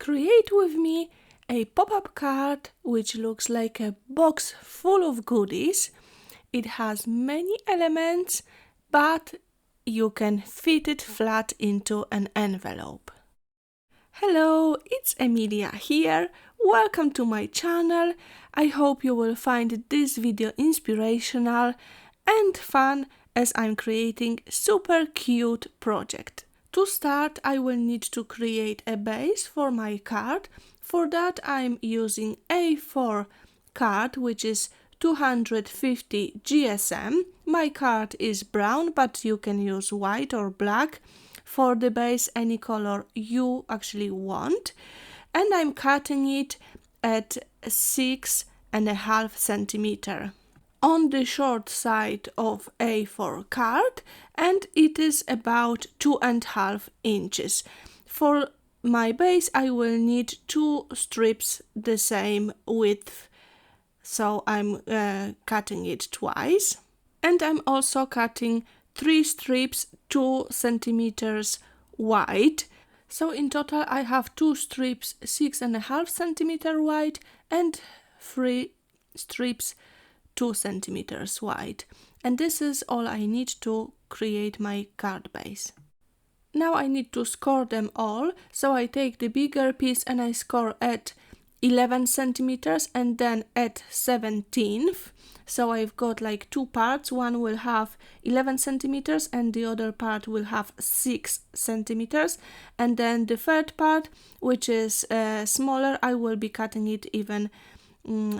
Create with me a pop-up card which looks like a box full of goodies. It has many elements, but you can fit it flat into an envelope. Hello, it's Emilia here. Welcome to my channel. I hope you will find this video inspirational and fun as I'm creating super cute project. To start, I will need to create a base for my card. For that, I'm using A4 card, which is 250 GSM. My card is brown, but you can use white or black for the base, any color you actually want. And I'm cutting it at 6.5 centimeter on the short side of A4 card, and it is about 2.5 inches. For my base, I will need 2 strips the same width, so I'm cutting it twice. And I'm also cutting 3 strips 2 centimeters wide. So in total I have 2 strips 6.5 centimeter wide and 3 strips 2 centimeters wide. And this is all I need to create my card base. Now I need to score them all, so I take the bigger piece and I score at 11 centimeters and then at 17th. So I've got like 2 parts, one will have 11 centimeters and the other part will have 6 centimeters. And then the third part, which is smaller, I will be cutting it even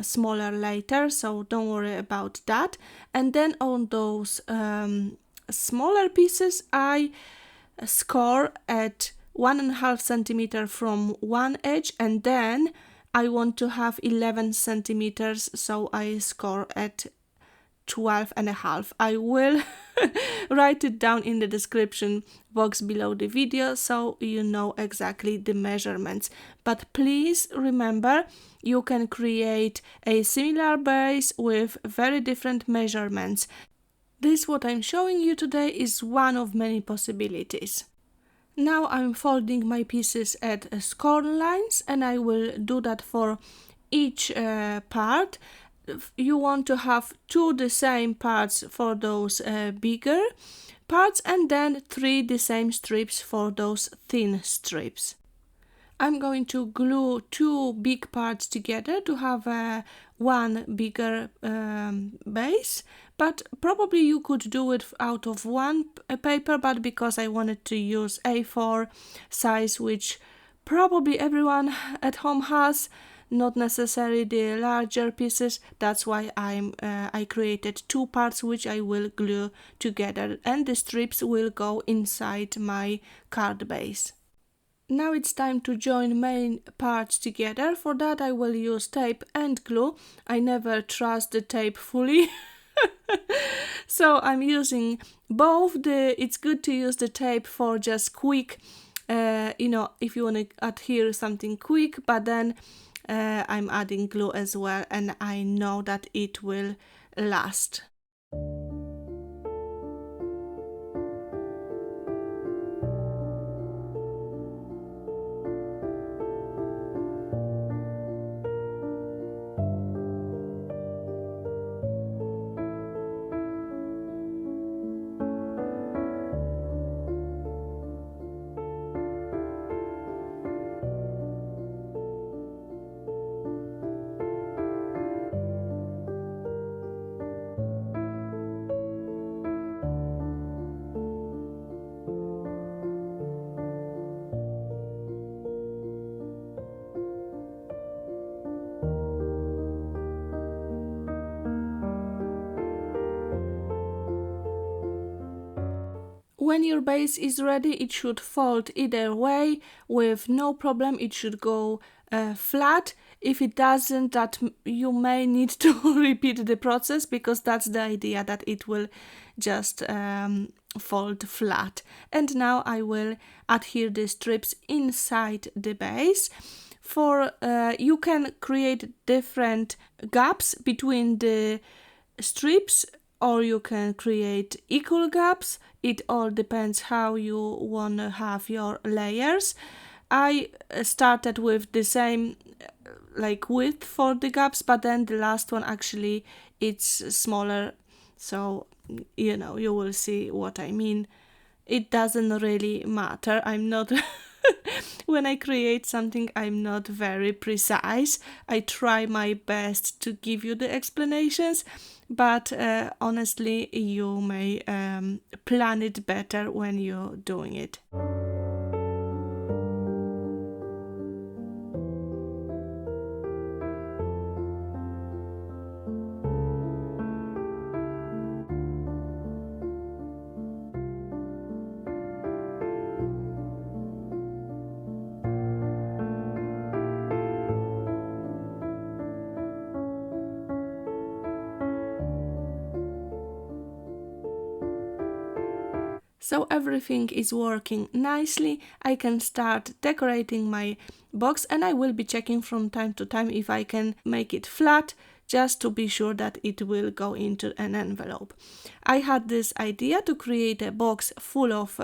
smaller later, so don't worry about that. And then on those smaller pieces, I score at 1.5 centimeter from one edge, and then I want to have 11 centimeters, so I score at 12.5. I will write it down in the description box below the video so you know exactly the measurements. But please remember, you can create a similar base with very different measurements. This what I'm showing you today is one of many possibilities. Now I'm folding my pieces at score lines, and I will do that for each part. You want to have 2 the same parts for those bigger parts, and then 3 the same strips for those thin strips. I'm going to glue 2 big parts together to have one bigger base, but probably you could do it out of one paper, but because I wanted to use A4 size, which probably everyone at home has, not necessarily the larger pieces, that's why I created 2 parts which I will glue together, and the strips will go inside my card base. Now it's time to join main parts together. For that I will use tape and glue. I never trust the tape fully. So I'm using both. It's good to use the tape for just quick, if you want to adhere something quick, but then I'm adding glue as well, and I know that it will last. When your base is ready, it should fold either way with no problem. It should go flat. If it doesn't, that you may need to repeat the process, because that's the idea, that it will just fold flat. And now I will adhere the strips inside the base. You can create different gaps between the strips, or you can create equal gaps. It all depends how you want to have your layers. I started with the same like width for the gaps, but then the last one actually it's smaller, so you know, you will see what I mean. It doesn't really matter. I'm not when I create something, I'm not very precise. I try my best to give you the explanations, but honestly, you may plan it better when you're doing it. So everything is working nicely. I can start decorating my box, and I will be checking from time to time if I can make it flat, just to be sure that it will go into an envelope. I had this idea to create a box full of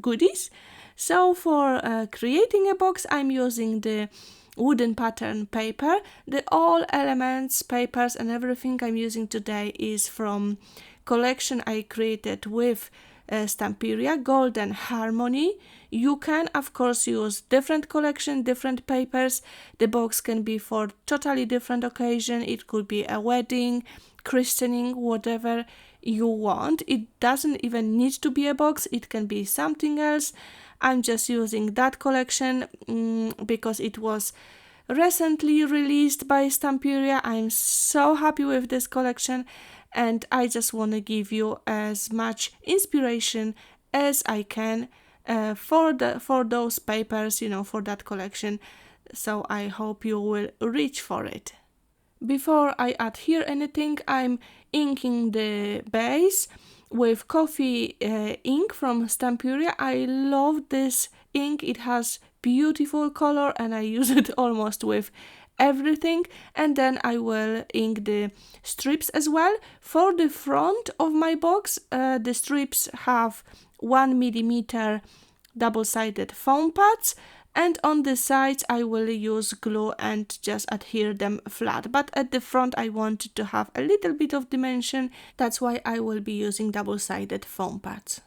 goodies. So for creating a box, I'm using the wooden pattern paper. The all elements, papers and everything I'm using today is from collection I created with Stamperia Golden Harmony. You can of course use different collection, different papers. The box can be for totally different occasion. It could be a wedding, christening, whatever you want. It doesn't even need to be a box, it can be something else. I'm just using that collection because it was recently released by Stamperia. I'm so happy with this collection, and I just want to give you as much inspiration as I can for those papers, you know, for that collection. So I hope you will reach for it. Before I add here anything, I'm inking the base with coffee ink from Stamperia. I love this ink. It has beautiful color and I use it almost with everything. And then I will ink the strips as well. For the front of my box, the strips have 1 millimeter double-sided foam pads, and on the sides I will use glue and just adhere them flat. But at the front I wanted to have a little bit of dimension, that's why I will be using double-sided foam pads.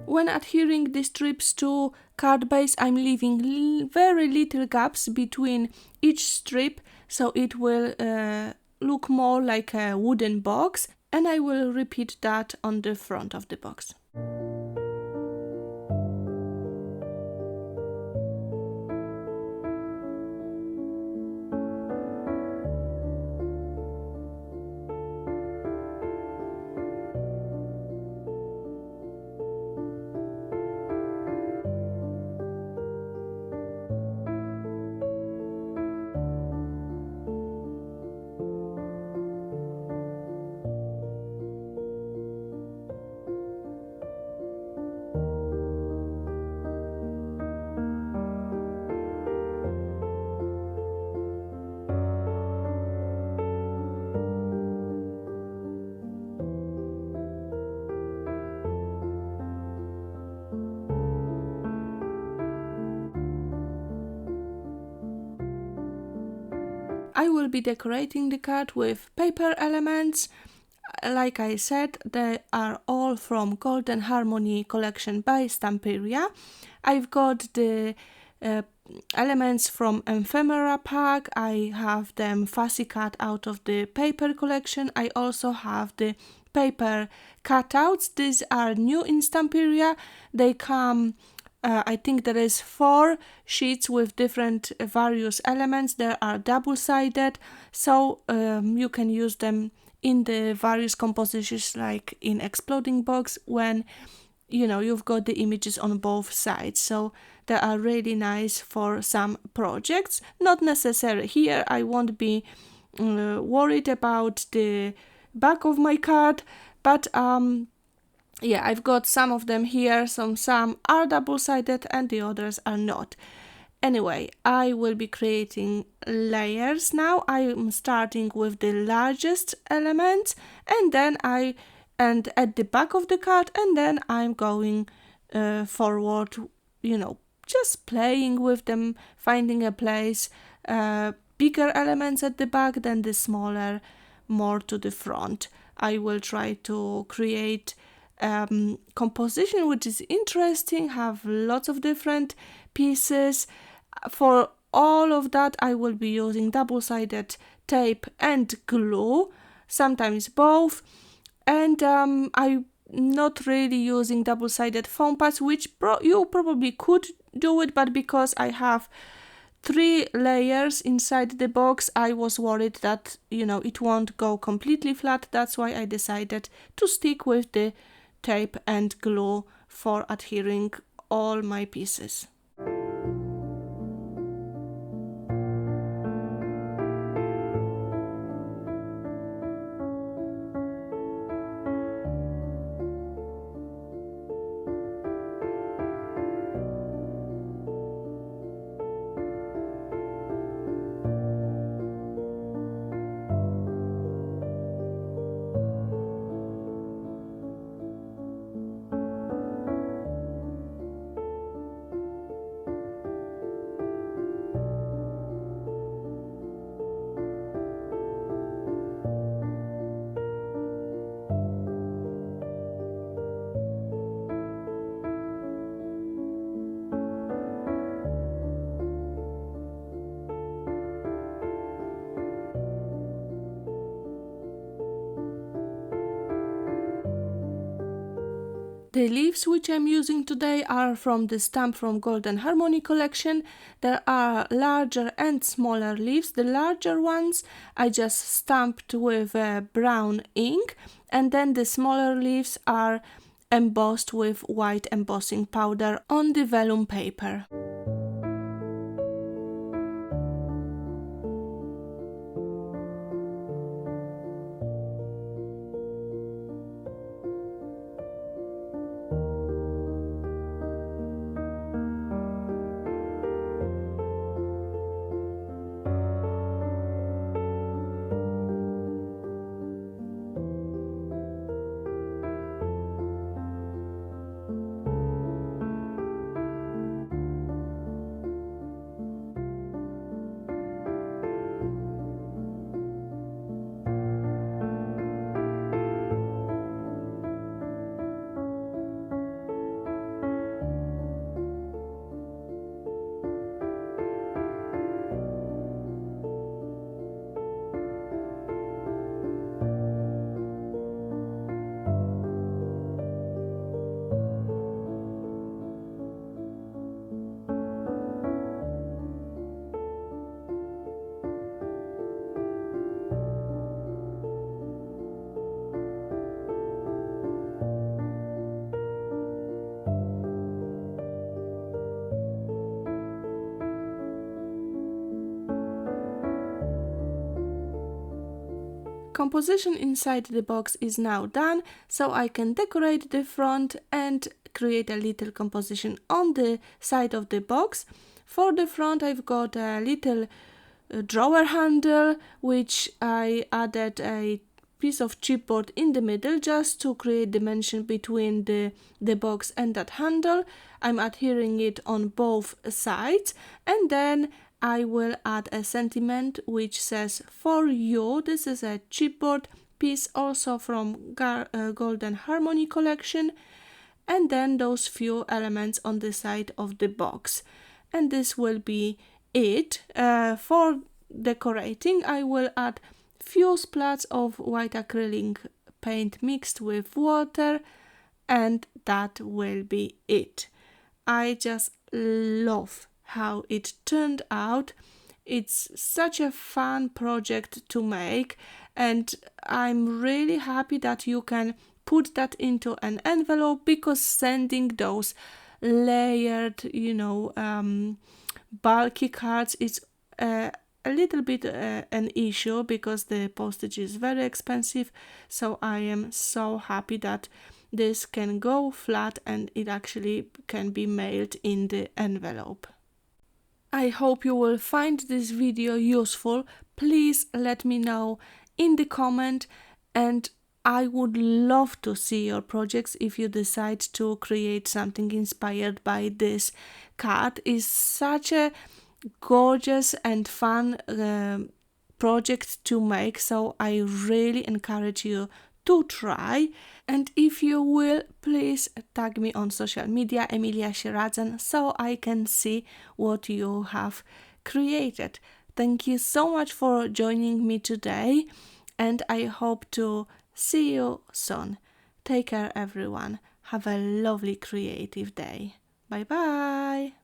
When adhering the strips to card base, I'm leaving very little gaps between each strip, so it will look more like a wooden box, and I will repeat that on the front of the box. I will be decorating the card with paper elements. Like I said, they are all from Golden Harmony collection by Stamperia. I've got the elements from Ephemera pack. I have them fussy cut out of the paper collection. I also have the paper cutouts. These are new in Stamperia. They come I think there is 4 sheets with different various elements. They are double-sided, so you can use them in the various compositions, like in Exploding Box, when you know you've got the images on both sides. So they are really nice for some projects. Not necessary here. I won't be worried about the back of my card, but yeah, I've got some of them here, some are double-sided and the others are not. Anyway, I will be creating layers now. I am starting with the largest element, and then at the back of the card, and then I'm going forward, just playing with them, finding a place, bigger elements at the back than the smaller, more to the front. I will try to create composition which is interesting, have lots of different pieces. For all of that, I will be using double-sided tape and glue, sometimes both, and I'm not really using double-sided foam pads, which you probably could do it, but because I have 3 layers inside the box, I was worried that, it won't go completely flat. That's why I decided to stick with the tape and glue for adhering all my pieces. The leaves which I'm using today are from the Stamperia Golden Harmony collection. There are larger and smaller leaves. The larger ones I just stamped with brown ink, and then the smaller leaves are embossed with white embossing powder on the vellum paper. Composition inside the box is now done, so I can decorate the front and create a little composition on the side of the box. For the front, I've got a little drawer handle, which I added a piece of chipboard in the middle just to create dimension between the box and that handle. I'm adhering it on both sides, and then I will add a sentiment which says "for you." This is a chipboard piece also from Golden Harmony collection, and then those few elements on the side of the box. And this will be it. For decorating, I will add few splats of white acrylic paint mixed with water, and that will be it. I just love how it turned out. It's such a fun project to make, and I'm really happy that you can put that into an envelope, because sending those layered, bulky cards is a little bit an issue because the postage is very expensive, so I am so happy that this can go flat and it actually can be mailed in the envelope. I hope you will find this video useful. Please let me know in the comment, and I would love to see your projects if you decide to create something inspired by this card. It's such a gorgeous and fun project to make, so I really encourage you to try. And if you will, please tag me on social media, Emilia Sieradzan, so I can see what you have created. Thank you so much for joining me today, and I hope to see you soon. Take care, everyone. Have a lovely creative day. Bye bye.